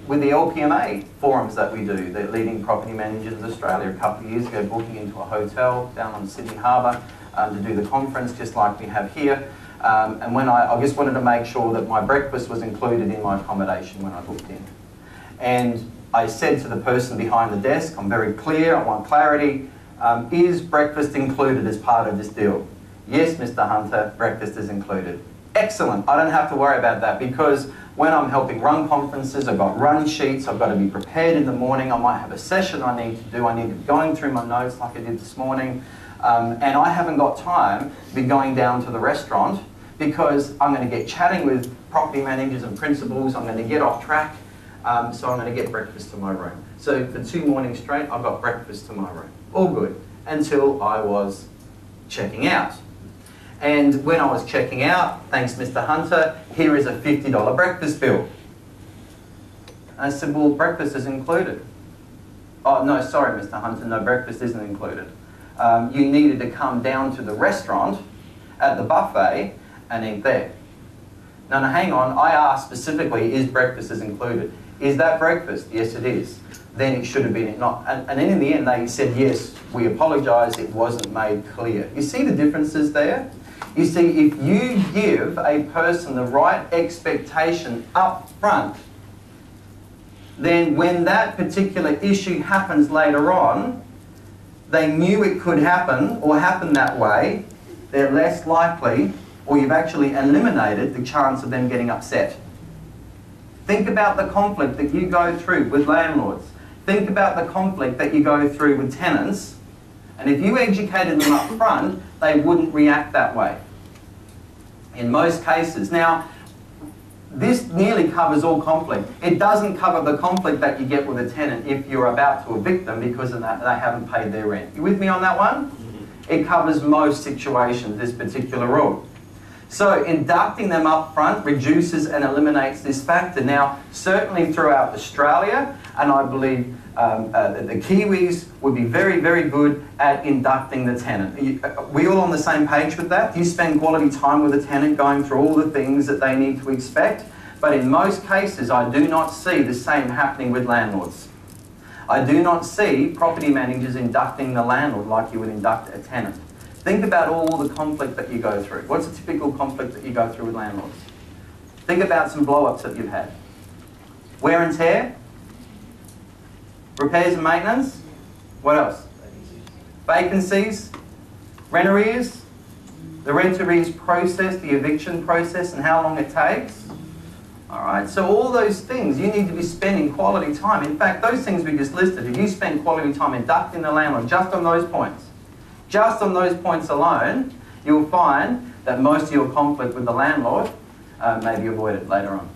With the LPMA forums that we do, the Leading Property Managers of Australia, a couple of years ago, booking into a hotel down on Sydney Harbour to do the conference, just like we have here. And when I just wanted to make sure that my breakfast was included in my accommodation when I booked in. And I said to the person behind the desk, I'm very clear, I want clarity, is breakfast included as part of this deal? Yes, Mr. Hunter, breakfast is included. Excellent, I don't have to worry about that, because when I'm helping run conferences, I've got run sheets, I've got to be prepared in the morning, I might have a session I need to do, I need to be going through my notes like I did this morning, and I haven't got time to be going down to the restaurant because I'm going to get chatting with property managers and principals, I'm going to get off track, so I'm going to get breakfast to my room. So for 2 mornings straight, I've got breakfast to my room. All good, until I was checking out. And when I was checking out, thanks Mr. Hunter, here is a $50 breakfast bill. I said, well, breakfast is included. Oh, no, sorry, Mr. Hunter, no, breakfast isn't included. You needed to come down to the restaurant at the buffet and eat there. No, hang on, I asked specifically, is breakfast included? Is that breakfast? Yes, it is. Then it should have been not. And then in the end, they said, yes, we apologise, it wasn't made clear. You see the differences there? You see, if you give a person the right expectation up front, then when that particular issue happens later on, they knew it could happen or happen that way, they're less likely, or you've actually eliminated the chance of them getting upset. Think about the conflict that you go through with landlords. Think about the conflict that you go through with tenants, and if you educated them up front, they wouldn't react that way. In most cases. Now, this nearly covers all conflict. It doesn't cover the conflict that you get with a tenant if you're about to evict them because of that, they haven't paid their rent. You with me on that one? It covers most situations, this particular rule. So inducting them up front reduces and eliminates this factor. Now, certainly throughout Australia, and I believe the Kiwis would be very, very good at inducting the tenant. Are we all on the same page with that? Do you spend quality time with a tenant going through all the things that they need to expect? But in most cases, I do not see the same happening with landlords. I do not see property managers inducting the landlord like you would induct a tenant. Think about all the conflict that you go through. What's a typical conflict that you go through with landlords? Think about some blow-ups that you've had. Wear and tear? Repairs and maintenance? What else? Vacancies? Rent arrears? The rent arrears process, the eviction process, and how long it takes? Alright, so all those things, you need to be spending quality time. In fact, those things we just listed, if you spend quality time inducting the landlord just on those points alone, you'll find that most of your conflict with the landlord may be avoided later on.